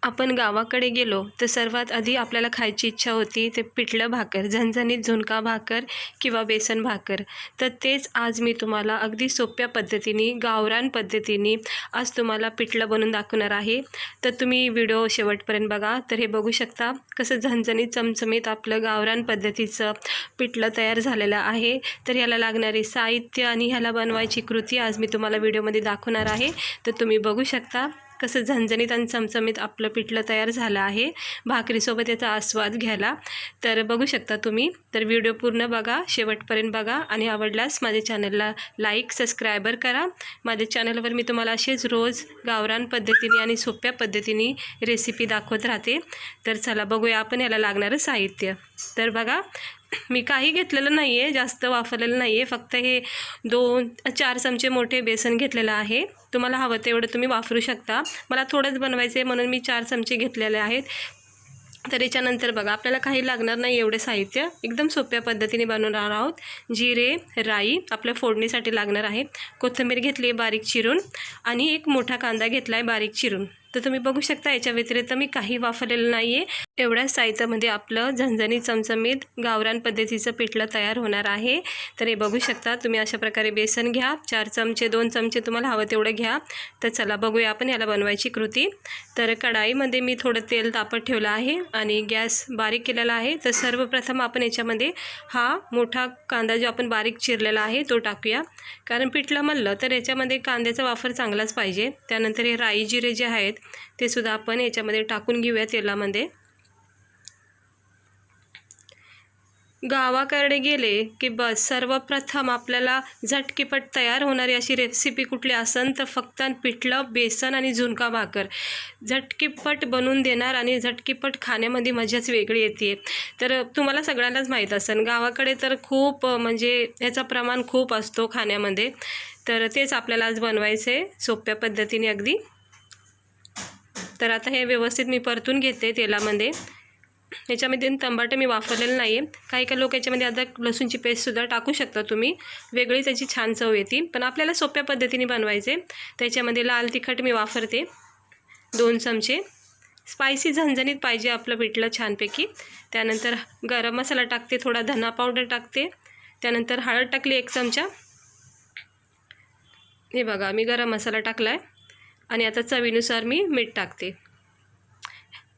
आपण गावाकडे गेलो तर सर्वात आधी आपल्याला खायची इच्छा होती ते पिठलं भाकर, झणझणीत झुणका भाकर किंवा बेसन भाकर. तर तेच आज मी तुम्हाला अगदी सोप्या पद्धतीने, गावरान पद्धतीने आज तुम्हाला पिठलं बनवून दाखवणार आहे. तर तुम्ही व्हिडिओ शेवटपर्यंत बघा. तर हे बघू शकता कसं झणझणीत चमचमीत आपलं गावरान पद्धतीचं पिठलं तयार झालेलं आहे. तर ह्याला लागणारे साहित्य आणि ह्याला बनवायची कृती आज मी तुम्हाला व्हिडिओमध्ये दाखवणार आहे. तर तुम्ही बघू शकता कसं झणझणीत आणि चमचमीत आपलं पिठलं तयार झालं आहे. भाकरीसोबत याचा आस्वाद घ्यायला. तर बघू शकता तुम्ही. तर व्हिडिओ पूर्ण बघा, शेवटपर्यंत बघा आणि आवडल्यास माझ्या चॅनलला लाईक, सबस्क्रायबर करा. माझ्या चॅनलवर मी तुम्हाला असेच रोज गावरान पद्धतीने आणि सोप्या पद्धतीने रेसिपी दाखवत राहते. तर चला बघूया आपण याला लागणारं साहित्य. तर बघा, मी काही घेतलेलं नाही आहे, जास्त वापरलेलं नाही आहे. फक्त हे 2-4 चमचे मोठे बेसन घेतलेलं आहे. तुम्हाला हवं तेवढं तुम्ही वापरू शकता. मला थोडंच बनवायचं आहे म्हणून मी 4 चमचे घेतलेले आहेत. तर याच्यानंतर बघा, आपल्याला काही लागणार नाही एवढे साहित्य. एकदम सोप्या पद्धतीने बनवणार आहोत. जिरे, राई आपल्या फोडणीसाठी लागणार आहे. कोथिंबीर घेतली आहे बारीक चिरून आणि एक मोठा कांदा घेतला आहे बारीक चिरून. तर तुम्ही बघू शकता याच्या व्यतिरिक्त मी काही वापरलेलं नाही आहे. एवढ्याच साहित्यामध्ये आपलं झणझणीत चमचमीत गावरान पद्धतीचं पिठलं तयार होणार आहे. तर हे बघू शकता तुम्ही. अशा प्रकारे बेसन घ्या. 4 चमचे, 2 चमचे तुम्हाला हवं तेवढं घ्या. तर चला बघूया आपण याला बनवायची कृती. तर कढाईमध्ये मी थोडं तेल तापत ठेवलं आहे आणि गॅस बारीक केलेला आहे. तर सर्वप्रथम आपण याच्यामध्ये हा मोठा कांदा जो आपण बारीक चिरलेला आहे तो टाकूया. कारण पिठलं म्हणलं तर याच्यामध्ये कांद्याचा वापर चांगलाच पाहिजे. त्यानंतर हे राई जिरे जे आहेत ते सुद्धा आपण याच्यामध्ये टाकून घेऊया तेलामध्ये. गावाकडे गेले की बस सर्वप्रथम आपल्याला झटकीपट तयार होणारी अशी रेसिपी कुठली असेल तर फक्त पिठलं, बेसन आणि झुणका भाकर झटकीपट बनवून देणार आणि झटकीपट खाण्यामध्ये मजाच वेगळी येते. तर तुम्हाला सगळ्यांनाच माहीत असेल गावाकडे तर खूप म्हणजे याचं प्रमाण खूप असतो खाण्यामध्ये. तर तेच आपल्याला आज बनवायचं आहे सोप्या पद्धतीने अगदी. तर आता हे व्यवस्थित मी परतून घेते तेलामध्ये. याच्यामध्ये टमाटर मी वापरलेलं नाही आहे. काही लोक याच्यामध्ये अद्रक लसूणची पेस्टसुद्धा टाकू शकता तुम्ही. वेगळी त्याची छान चव येते. पण आपल्याला सोप्या पद्धतीने बनवायचे. त्याच्यामध्ये लाल तिखट मी वापरते 2 चमचे. स्पायसी झणझणीत पाहिजे आपलं पिठलं छानपैकी. त्यानंतर गरम मसाला टाकते, थोडा धना पावडर टाकते. त्यानंतर हळद टाकली 1 चमचा. हे बघा, मी गरम मसाला टाकला आहे. आणि आता चवीनुसार मी मीठ टाकते.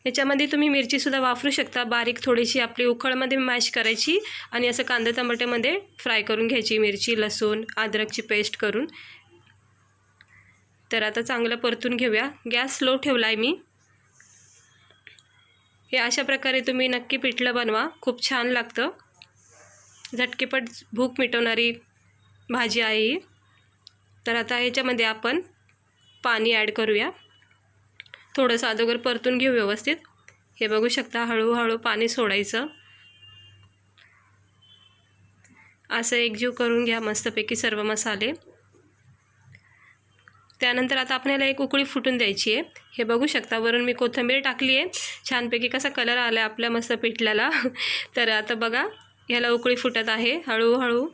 याच्यामध्ये तुम्ही मिरचीसुद्धा वापरू शकता. बारीक थोडीशी आपली उकळमध्ये मॅश करायची आणि असं कांदा टमाट्यामध्ये फ्राय करून घ्यायची मिरची, लसूण, अद्रकची पेस्ट करून. तर आता चांगलं परतून घेऊया. गॅस स्लो ठेवला आहे मी. हे अशा प्रकारे तुम्ही नक्की पिठलं बनवा, खूप छान लागतं. झटकीपट भूक मिटवणारी भाजी आहे ही. तर आता ह्याच्यामध्ये आपण पाणी ॲड करूया. थोडंसं अगोदर परतून घेऊ व्यवस्थित. हे बघू शकता हळूहळू पाणी सोडायचं. असं एकजीव करून घ्या मस्तपैकी सर्व मसाले. त्यानंतर आता आपण याला एक उकळी फुटून द्यायची आहे. हे बघू शकता वरून मी कोथिंबीर टाकली आहे. छानपैकी कसा कलर आला आहे आपल्या मस्त पिठल्याला. तर आता बघा ह्याला उकळी फुटत आहे हळूहळू.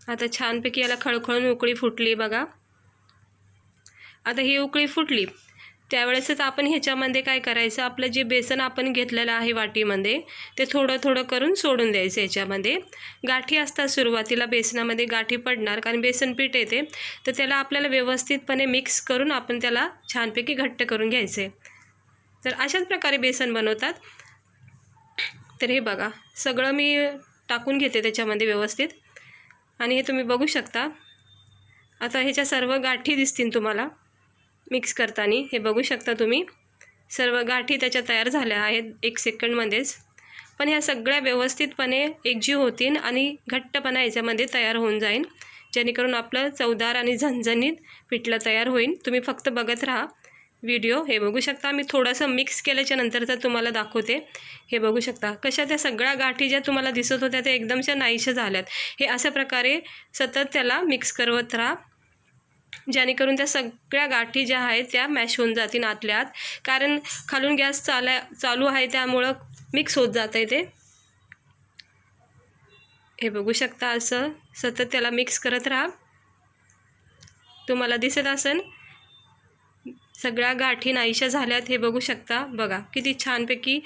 आता छानपैकी याला खळखळून उकळी फुटली बघा. आता ही उकळी फुटली त्यावेळेसच आपण ह्याच्यामध्ये काय करायचं, आपलं जे बेसन आपण घेतलेलं आहे वाटीमध्ये ते थोडं थोडं करून सोडून द्यायचं. याच्यामध्ये गाठी असतात सुरुवातीला, बेसनामध्ये गाठी पडणार कारण बेसन पीठ येते. तर त्याला आपल्याला व्यवस्थितपणे मिक्स करून आपण त्याला छानपैकी घट्ट करून घ्यायचे. तर अशाच प्रकारे बेसन बनवतात. तर हे बघा सगळं मी टाकून घेते त्याच्यामध्ये व्यवस्थित. आणि हे तुम्ही बघू शकता आता ह्याच्या सर्व गाठी दिसतील तुम्हाला मिक्स करताना. हे बघू शकता तुम्ही सर्व गाठी त्याच्या तयार झाल्या आहेत 1 सेकंडमध्येच. पण ह्या सगळ्या व्यवस्थितपणे एकजीव होतील आणि घट्टपणा याच्यामध्ये तयार होऊन जाईल, जेणेकरून आपलं चवदार आणि झणझणीत पिठलं तयार होईल. तुम्ही फक्त बघत राहा व्हिडिओ. हे बघू शकता मी थोडंसं मिक्स केल्याच्या नंतर तर तुम्हाला दाखवते. हे बघू शकता कशा त्या सगळ्या गाठी ज्या तुम्हाला दिसत होत्या त्या एकदमशा नाहीशा झाल्यात. हे अशा प्रकारे सतत त्याला मिक्स करत राहा, जेणेकरून त्या सगळ्या गाठी ज्या आहेत त्या मॅश होऊन जातील आतल्या आत. कारण खालून गॅस चालू आहे त्यामुळं मिक्स होत जात आहे ते. हे बघू शकता असं सतत त्याला मिक्स करत राहा. तुम्हाला दिसत असेल सगळ्या गाठी नाहीशा झाल्यात हे बघू शकता. बघा किती छानपैकी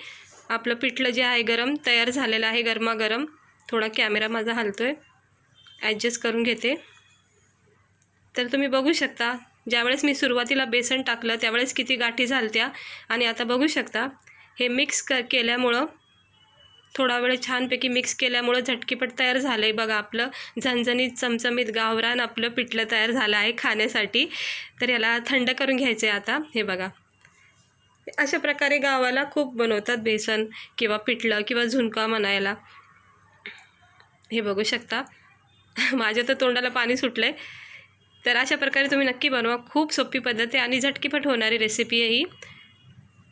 आपलं पिठलं जे आहे गरम तयार झालेलं आहे, गरमागरम. थोडा कॅमेरा माझा हलतोय, ॲडजस्ट करून घेते. तर तुम्ही बघू शकता ज्यावेळेस मी सुरुवातीला बेसन टाकलं त्यावेळेस किती गाठी झालत्या आणि आता बघू शकता हे मिक्स केल्यामुळं, थोडा वेळ छानपैकी मिक्स केल्यामुळं झटकीपट तयार झालं आहे. बघा आपलं झणझणीत चमचमीत गावरान आपलं पिठलं तयार झालं आहे खाण्यासाठी. तर याला थंड करून घ्यायचं आहे आता. हे बघा अशा प्रकारे गावाला खूप बनवतात बेसन किंवा पिठलं किंवा झुणका म्हणायला. हे बघू शकता माझ्या तर तोंडाला पाणी सुटलं आहे. तर अशा प्रकारे तुम्ही नक्की बनवा. खूप सोपी पद्धत आहे आणि झटकीपट होणारी रेसिपी आहे ही.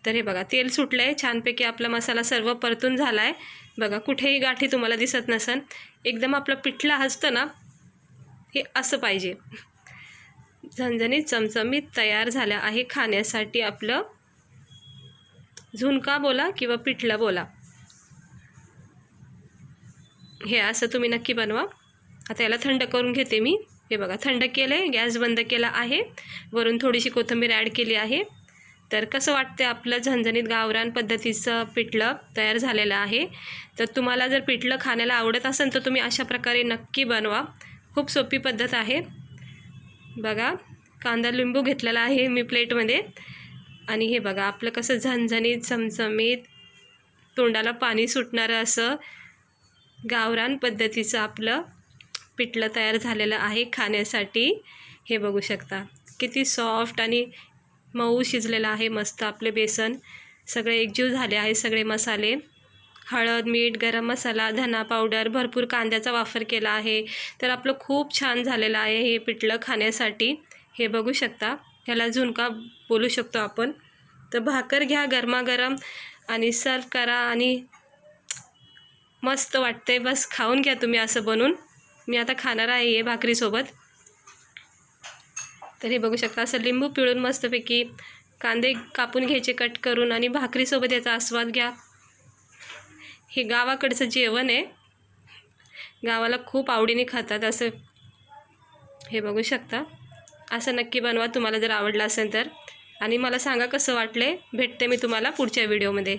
तर हे बघा तेल सुटलं आहे छानपैकी. आपला मसाला सर्व परतून झाला आहे. बघा कुठेही गाठी तुम्हाला दिसत नसन. एकदम आपलं पिठलं असतं ना, हे असं पाहिजे. झणझणीत चमचमीत तयार झालं आहे खाण्यासाठी आपलं झुणका बोला किंवा पिठलं बोला. हे असं तुम्ही नक्की बनवा. आता याला थंड करून घेते मी. हे बघा थंड केलं आहे, गॅस बंद केला आहे, वरून थोडीशी कोथिंबीर ॲड केली आहे. तर कसं वाटतं आपलं झणझणीत गावरान पद्धतीचं पिठलं तयार झालेलं आहे. तर तुम्हाला जर पिठलं खाण्याला आवडत असेल तर तुम्ही अशा प्रकारे नक्की बनवा. खूप सोपी पद्धत आहे. बघा कांदा लिंबू घेतलेला आहे मी प्लेटमध्ये आणि हे बघा आपलं कसं झणझणीत चमचमीत तोंडाला पाणी सुटणारं असं गावरान पद्धतीचं आपलं पिठलं तयार झालेलं आहे खाण्यासाठी. हे बघू शकता किती सॉफ्ट आणि मऊ शिजलेलं आहे मस्त आपले बेसन. सगळे एकजीव झाले आहे सगळे मसाले. हळद, मीठ, गरम मसाला, धना पावडर, भरपूर कांद्याचा वापर केला आहे. तर आपलं खूप छान झालेलं आहे हे पिठलं खाण्यासाठी. हे बघू शकता ह्याला झुणका बोलू शकतो आपण. तर भाकर घ्या गरमागरम आणि सर्व करा आणि मस्त वाटते. बस खाऊन घ्या तुम्ही असं बनवून. मी आता खाणार आहे हे भाकरीसोबत. तर हे बघू शकता असं लिंबू पिळून मस्तपैकी कांदे कापून घ्यायचे कट करून आणि भाकरीसोबत याचा आस्वाद घ्या. हे गावाकडचं जेवण आहे, गावाला खूप आवडीने खातात असं. हे बघू शकता असं नक्की बनवा तुम्हाला जर आवडलं असेल तर. आणि मला सांगा कसं वाटलं. भेटते मी तुम्हाला पुढच्या व्हिडिओमध्ये.